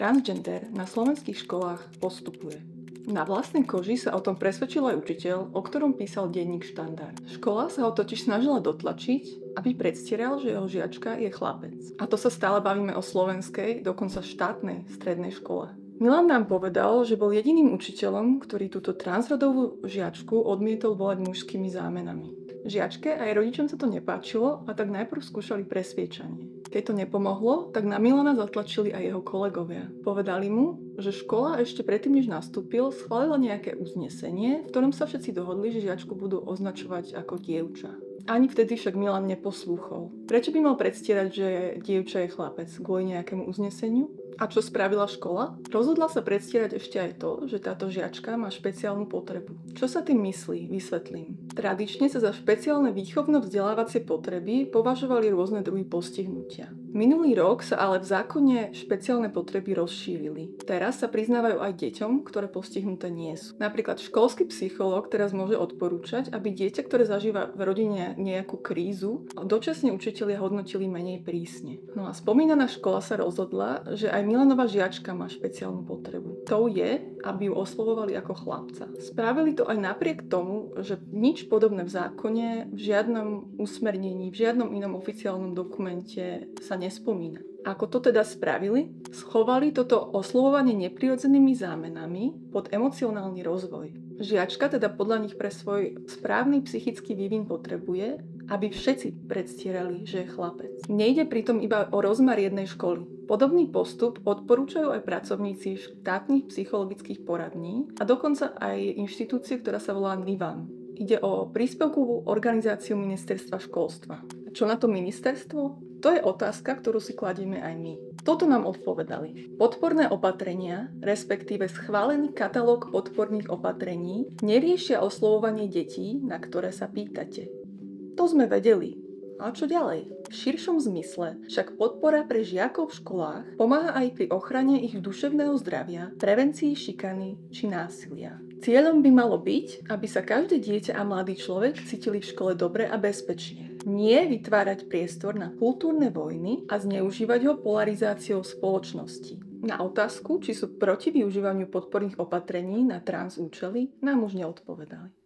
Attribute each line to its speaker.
Speaker 1: Transgender na slovenských školách postupuje. Na vlastnej koži sa o tom presvedčil aj učiteľ, o ktorom písal denník Štandard. Škola sa ho totiž snažila dotlačiť, aby predstieral, že jeho žiačka je chlapec. A to sa stále bavíme o slovenskej, dokonca štátnej strednej škole. Milan nám povedal, že bol jediným učiteľom, ktorý túto transrodovú žiačku odmietol volať mužskými zámenami. Žiačke aj rodičom sa to nepáčilo a tak najprv skúšali presviečanie. Keď to nepomohlo, tak na Milana zatlačili aj jeho kolegovia. Povedali mu, že škola ešte predtým, než nastúpil, schválila nejaké uznesenie, v ktorom sa všetci dohodli, že žiačku budú označovať ako dievča. Ani vtedy však Milan neposlúchol. Prečo by mal predstierať, že dievča je chlapec? Kvôli nejakému uzneseniu? A čo spravila škola? Rozhodla sa predstierať ešte aj to, že táto žiačka má špeciálnu potrebu. Čo sa tým myslí? Vysvetlím. Tradične sa za špeciálne výchovno-vzdelávacie potreby považovali rôzne druhy postihnutia. Minulý rok sa ale v zákone špeciálne potreby rozšírili. Teraz sa priznávajú aj deťom, ktoré postihnuté nie sú. Napríklad školský psychológ teraz môže odporúčať, aby dieťa, ktoré zažíva v rodine nejakú krízu, dočasne učitelia hodnotili menej prísne. No a spomínaná škola sa rozhodla, že aj Milanova žiačka má špeciálnu potrebu. Tou je, aby ju oslovovali ako chlapca. Spravili to aj napriek tomu, že nič podobné v zákone, v žiadnom usmernení, v žiadnom inom oficiálnom dokumente sa nespomína. Ako to teda spravili? Schovali toto oslovovanie neprirodzenými zámenami pod emocionálny rozvoj. Žiačka teda podľa nich pre svoj správny psychický vývin potrebuje, aby všetci predstierali, že je chlapec. Nejde pritom iba o rozmar jednej školy. Podobný postup odporúčajú aj pracovníci štátnych psychologických poradní a dokonca aj inštitúcie, ktorá sa volá NIVAM. Ide o príspevkovú organizáciu ministerstva školstva. A čo na to ministerstvo? To je otázka, ktorú si kladieme aj my. Toto nám odpovedali. Podporné opatrenia, respektíve schválený katalóg podporných opatrení, neriešia oslovovanie detí, na ktoré sa pýtate. To sme vedeli. A čo ďalej? V širšom zmysle však podpora pre žiakov v školách pomáha aj pri ochrane ich duševného zdravia, prevencii šikany či násilia. Cieľom by malo byť, aby sa každé dieťa a mladý človek cítili v škole dobre a bezpečne. Nie vytvárať priestor na kultúrne vojny a zneužívať ho polarizáciou spoločnosti. Na otázku, či sú proti využívaniu podporných opatrení na trans účely, nám už neodpovedali.